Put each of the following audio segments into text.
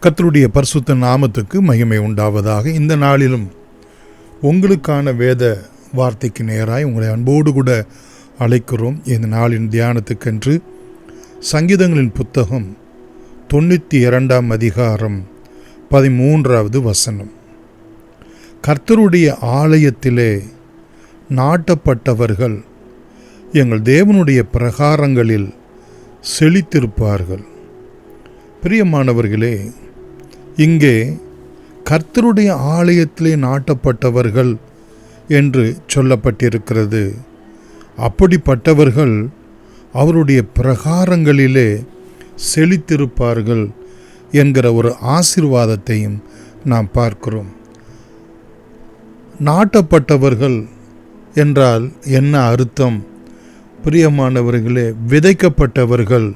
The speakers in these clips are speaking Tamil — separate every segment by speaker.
Speaker 1: கர்த்தருடைய பரிசுத்த நாமத்துக்கு மகிமை உண்டாவதாக. இந்த நாளிலும் உங்களுக்கான வேத வார்த்தைக்கு நேராய் உங்களை அன்போடு கூட அழைக்கிறோம். இந்த நாளின் தியானத்துக்கென்று சங்கீதங்களின் புத்தகம் 92 அதிகாரம் 13வது வசனம். கர்த்தருடைய ஆலயத்திலே நாட்டப்பட்டவர்கள் எங்கள் தேவனுடைய பிரகாரங்களில் செழித்திருப்பார்கள். பிரியமானவர்களே, இங்கே கர்த்தருடைய ஆலயத்திலே நாட்டப்பட்டவர்கள் என்று சொல்லப்பட்டிருக்கிறது. அப்படிப்பட்டவர்கள் அவருடைய பிரகாரங்களிலே செழித்திருப்பார்கள் என்கிற ஒரு ஆசீர்வாதத்தையும் நாம் பார்க்கிறோம். நாட்டப்பட்டவர்கள் என்றால் என்ன அர்த்தம்? பிரியமானவர்களே, விதைக்கப்பட்டவர்கள்,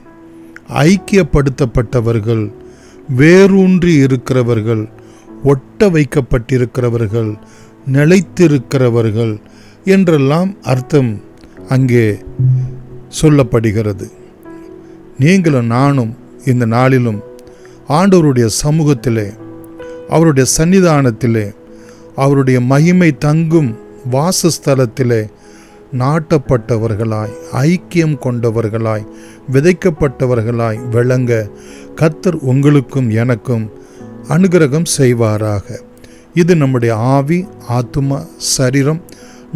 Speaker 1: ஐக்கியப்படுத்தப்பட்டவர்கள், வேரூன்றி இருக்கிறவர்கள், ஒட்ட வைக்கப்பட்டிருக்கிறவர்கள், நிலைத்திருக்கிறவர்கள் என்றெல்லாம் அர்த்தம் அங்கே சொல்லப்படுகிறது. நீங்களும் நானும் இந்த நாளிலும் ஆண்டவருடைய சமூகத்திலே, அவருடைய சன்னிதானத்திலே, அவருடைய மகிமை தங்கும் வாசஸ்தலத்திலே நாட்டப்பட்டவர்களாய், ஐக்கியம் கொண்டவர்களாய், விதைக்கப்பட்டவர்களாய் விளங்க கர்த்தர் உங்களுக்கும் எனக்கும் அனுகிரகம் செய்வாராக. இது நம்முடைய ஆவி, ஆத்துமா, சரீரம்,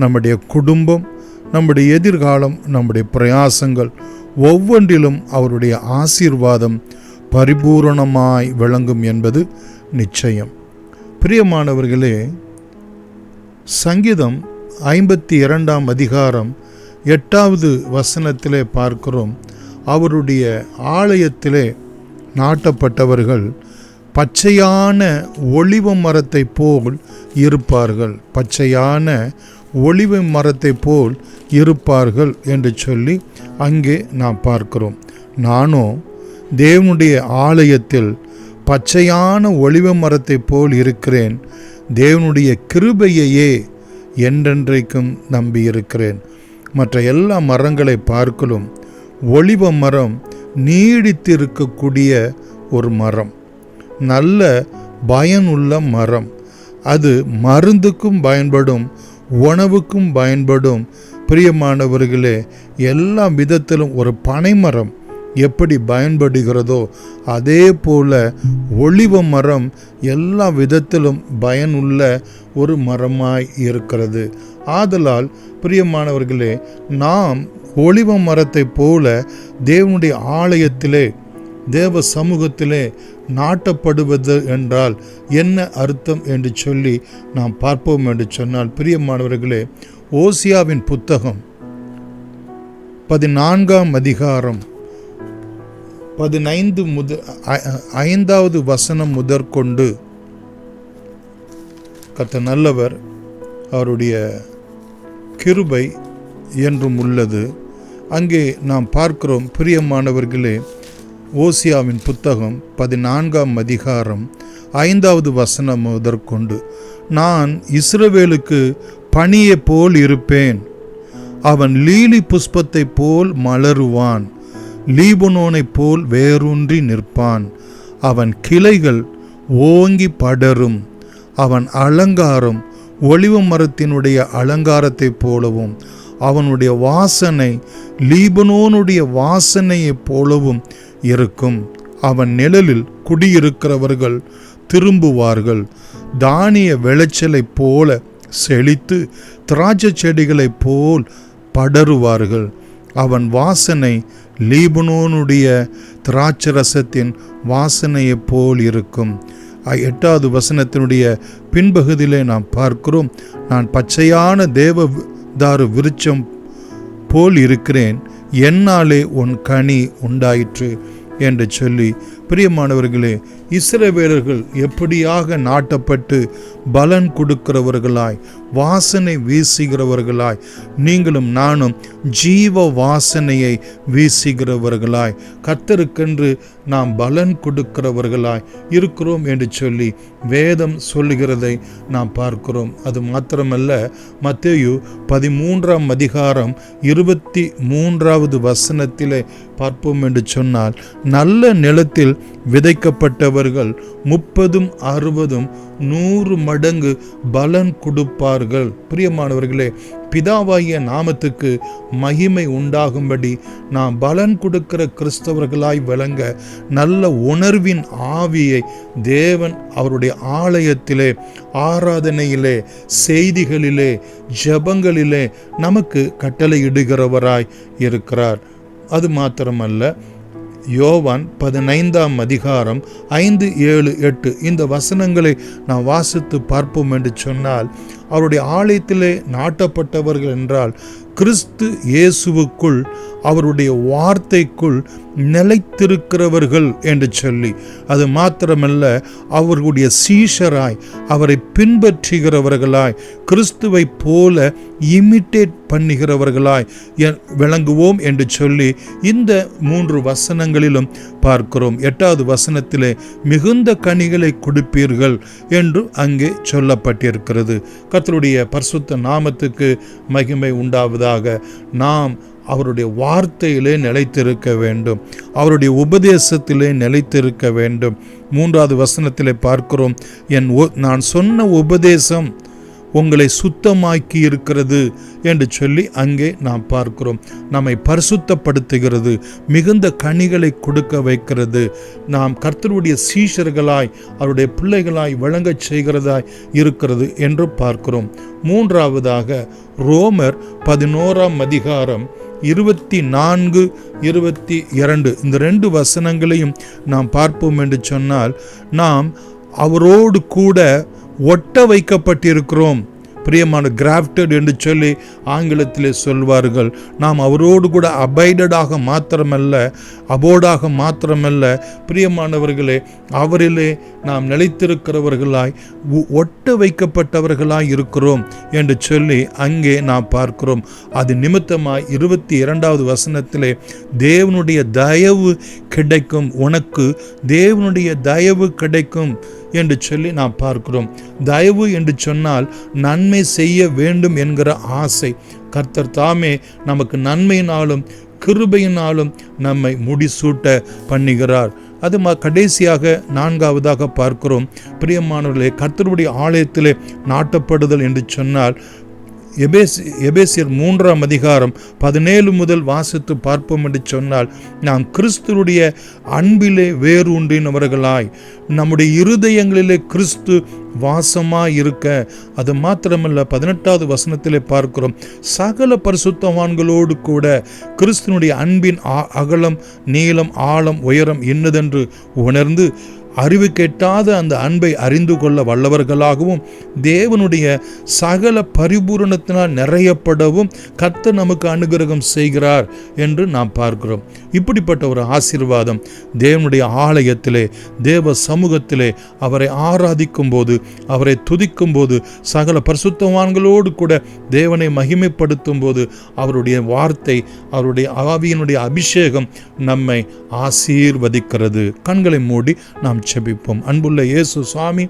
Speaker 1: நம்முடைய குடும்பம், நம்முடைய எதிர்காலம், நம்முடைய பிரயாசங்கள் ஒவ்வொன்றிலும் அவருடைய ஆசீர்வாதம் பரிபூரணமாய் விளங்கும் என்பது நிச்சயம். பிரியமானவர்களே, சங்கீதம் 52 அதிகாரம் 8வது வசனத்திலே பார்க்கிறோம். அவருடைய ஆலயத்திலே நாட்டப்பட்டவர்கள் பச்சையான ஒலிவ மரத்தை போல் இருப்பார்கள். பச்சையான ஒலிவ மரத்தை போல் இருப்பார்கள் என்று சொல்லி அங்கே நாம் பார்க்கிறோம். நானும் தேவனுடைய ஆலயத்தில் பச்சையான ஒலிவ மரத்தை போல் இருக்கிறேன். தேவனுடைய கிருபையையே என்றென்றைக்கும் நம்பியிருக்கிறேன். மற்ற எல்லா மரங்களை பார்க்கலும் ஒலிவ மரம் நீடித்திருக்கக்கூடிய ஒரு மரம், நல்ல பயனுள்ள மரம். அது மருந்துக்கும் பயன்படும், உணவுக்கும் பயன்படும். பிரியமானவர்களே, எல்லா விதத்திலும் ஒரு பனைமரம் எப்படி பயன்படுகிறதோ அதே போல ஒலிவ மரம் எல்லா விதத்திலும் பயனுள்ள ஒரு மரமாய் இருக்கிறது. ஆதலால் பிரியமானவர்களே, நாம் ஒலிவ மரத்தை போல தேவனுடைய ஆலயத்திலே, தேவ சமூகத்திலே நாட்டப்படுவது என்றால் என்ன அர்த்தம் என்று சொல்லி நாம் பார்ப்போம் என்று சொன்னால், பிரியமானவர்களே, ஓசியாவின் புத்தகம் 14 அதிகாரம் 5வது வசனம் முதற்கொண்டு கர்த்தர் நல்லவர், அவருடைய கிருபை என்றும் உள்ளது. அங்கே நாம் பார்க்கிறோம். பிரியமானவர்களே, ஓசியாவின் புத்தகம் 14 அதிகாரம் 5வது வசனம் முதற்கொண்டு, நான் இஸ்ரவேலுக்கு பனியை போல் இருப்பேன், அவன் லீலி புஷ்பத்தை போல் மலருவான், லீபனோனை போல் வேரூன்றி நிற்பான், அவன் கிளைகள் ஓங்கி படரும், அவன் அலங்காரம் ஒலிவ மரத்தினுடைய அலங்காரத்தை போலவும், அவனுடைய வாசனை லீபனோனுடைய வாசனையைப் போலவும் இருக்கும். அவன் நிழலில் குடியிருக்கிறவர்கள் திரும்புவார்கள், தானிய விளைச்சலைப் போல செழித்து திராட்சை செடிகளைப் போல் படருவார்கள். அவன் வாசனை லீபனோனுடைய திராட்சரசத்தின் வாசனையைப் போல் இருக்கும். 8வது வசனத்தினுடைய பின்பகுதியிலே நாம் பார்க்கிறோம். நான் பச்சையான தேவதாரு விருட்சம் போல் இருக்கிறேன், என்னாலே உன் கனி உண்டாயிற்று என்று சொல்லி, பிரியமானவர்களே, இஸ்ரவேலர்கள் எப்படியாக நாட்டப்பட்டு பலன் கொடுக்கிறவர்களாய், வாசனை வீசுகிறவர்களாய், நீங்களும் நானும் ஜீவ வாசனையை வீசுகிறவர்களாய், கர்த்தருக்கென்று நாம் பலன் கொடுக்கிறவர்களாய் இருக்கிறோம் என்று சொல்லி வேதம் சொல்லுகிறதை நாம் பார்க்கிறோம். அது மாத்திரமல்ல, மத்தேயு 13ஆம் அதிகாரம் 23வது வசனத்திலே பார்ப்போம் என்று சொன்னால், நல்ல நிலத்தில் விதைக்கப்பட்டவர்கள் 30, 60, 100 மடங்கு பலன் கொடுப்பார்கள். பிரியமானவர்களே, பிதாவாகிய நாமத்துக்கு மகிமை உண்டாகும்படி நாம் பலன் கொடுக்கிற கிறிஸ்தவர்களாய் விளங்க நல்ல உணர்வின் ஆவியை தேவன் அவருடைய ஆலயத்திலே, ஆராதனையிலே, செய்திகளிலே, ஜெபங்களிலே நமக்கு கட்டளையிடுகிறவராய் இருக்கிறார். அது மாத்திரமல்ல, யோவான் 15ஆம் அதிகாரம் 5, 7, 8 இந்த வசனங்களை நாம் வாசித்து பார்ப்போம் என்று சொன்னால், அவருடைய ஆலயத்திலே நாட்டப்பட்டவர்கள் என்றால் கிறிஸ்து இயேசுவுக்குள், அவருடைய வார்த்தைக்குள் நிலைத்திருக்கிறவர்கள் என்று சொல்லி, அது மாத்திரமல்ல, அவர்களுடைய சீஷராய், அவரை பின்பற்றுகிறவர்களாய், கிறிஸ்துவை போல இமிட்டேட் பண்ணுகிறவர்களாய் விளங்குவோம் என்று சொல்லி இந்த 3 வசனங்களிலும் பார்க்கிறோம். 8வது வசனத்திலே மிகுந்த கனிகளை கொடுப்பீர்கள் என்று அங்கே சொல்லப்பட்டிருக்கிறது. கர்த்தருடைய பரிசுத்த நாமத்துக்கு மகிமை உண்டாவதாக. நாம் அவருடைய வார்த்தையிலே நிலைத்திருக்க வேண்டும், அவருடைய உபதேசத்திலே நிலைத்திருக்க வேண்டும். 3வது வசனத்திலே பார்க்கிறோம், நான் சொன்ன உபதேசம் உங்களை சுத்தமாக்கி இருக்கிறது என்று சொல்லி அங்கே நாம் பார்க்கிறோம். நம்மை பரிசுத்தப்படுத்துகிறது, மிகுந்த கனிகளை கொடுக்க வைக்கிறது, நாம் கர்த்தருடைய சீஷர்களாய், அவருடைய பிள்ளைகளாய் விளங்கச் செய்கிறதாய் இருக்கிறது என்று பார்க்கிறோம். 3வதாக ரோமர் 11ஆம் அதிகாரம் 24, 22 இந்த 2 வசனங்களையும் நாம் பார்ப்போம் என்று சொன்னால், நாம் அவரோடு கூட ஒட்ட வைக்கப்பட்டிருக்கிறோம். பிரியமான, கிராஃப்டட் என்று சொல்லி ஆங்கிலத்திலே சொல்வார்கள். நாம் அவரோடு கூட அபைடடாக மாத்திரமல்ல, அபோடாக மாத்திரமல்ல, பிரியமானவர்களே, அவரிலே நாம் நிலைத்திருக்கிறவர்களாய், ஒட்ட வைக்கப்பட்டவர்களாய் இருக்கிறோம் என்று சொல்லி அங்கே நாம் பார்க்கிறோம். அது நிமித்தமாய் 22வது வசனத்திலே தேவனுடைய தயவு கிடைக்கும், உனக்கு தேவனுடைய தயவு கிடைக்கும் என்று சொல்லி நாம் பார்க்கிறோம். தயவு என்று சொன்னால் நன்மை செய்ய வேண்டும் என்கிற ஆசை. கர்த்தர் தாமே நமக்கு நன்மையினாலும் கிருபையினாலும் நம்மை முடிசூட்ட பண்ணுகிறார். அது கடைசியாக 4வதாக பார்க்கிறோம். பிரியமானவர்களே, கர்த்தருடைய ஆலயத்திலே நாட்டப்படுதல் என்று சொன்னால், எபேசியர் 3ஆம் அதிகாரம் 17 முதல் வாசித்து பார்ப்போம் என்று சொன்னால், நாம் கிறிஸ்துவுடைய அன்பிலே வேரூன்றினவர்களாய், நம்முடைய இருதயங்களிலே கிறிஸ்து வாசமாய் இருக்க, அது மாத்திரமல்ல, 18வது வசனத்திலே பார்க்கிறோம், சகல பரிசுத்தவான்களோடு கூட கிறிஸ்துனுடைய அன்பின் அகலம், நீளம், ஆழம், உயரம் என்னதென்று உணர்ந்து அறிவு கெட்டாத அந்த அன்பை அறிந்து கொள்ள வல்லவர்களாகவும், தேவனுடைய சகல பரிபூரணத்தினால் நிறையப்படவும் கர்த்தர் நமக்கு அனுகிரகம் செய்கிறார் என்று நாம் பார்க்கிறோம். இப்படிப்பட்ட ஒரு ஆசீர்வாதம் தேவனுடைய ஆலயத்திலே, தேவ சமூகத்திலே அவரை ஆராதிக்கும் போது, அவரை துதிக்கும் போது, சகல பரிசுத்தவான்களோடு கூட தேவனை மகிமைப்படுத்தும் போது, அவருடைய வார்த்தை, அவருடைய ஆவியினுடைய அபிஷேகம் நம்மை ஆசீர்வதிக்கிறது. கண்களை மூடி நாம் செபிப்போம். அன்புள்ள இயேசு சுவாமி,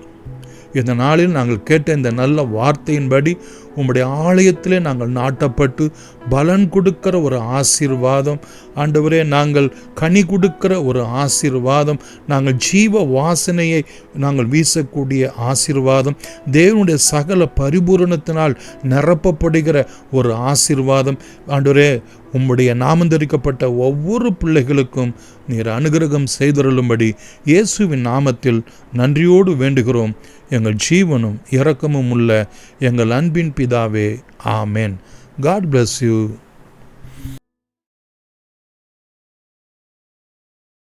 Speaker 1: இந்த நாளில் நாங்கள் கேட்ட இந்த நல்ல வார்த்தையின்படி உம்முடைய ஆலயத்திலே நாங்கள் நாட்டப்பட்டு பலன் கொடுக்கிற ஒரு ஆசீர்வாதம், ஆண்டவரே, நாங்கள் கனி கொடுக்கிற ஒரு ஆசீர்வாதம், நாங்கள் ஜீவ வாசனையை நாங்கள் வீசக்கூடிய ஆசீர்வாதம், தேவனுடைய சகல பரிபூரணத்தினால் நிரப்பப்படுகிற ஒரு ஆசீர்வாதம், ஆண்டவரே, உம்முடைய நாமந்தரிக்கப்பட்ட ஒவ்வொரு பிள்ளைகளுக்கும் நீர் அனுகிரகம் செய்தருளும்படி இயேசுவின் நாமத்தில் நன்றியோடு வேண்டுகிறோம். எங்கள் ஜீவனும் இரக்கமும் உள்ள எங்கள் அன்பின் பிதாவே, ஆமென். God bless you.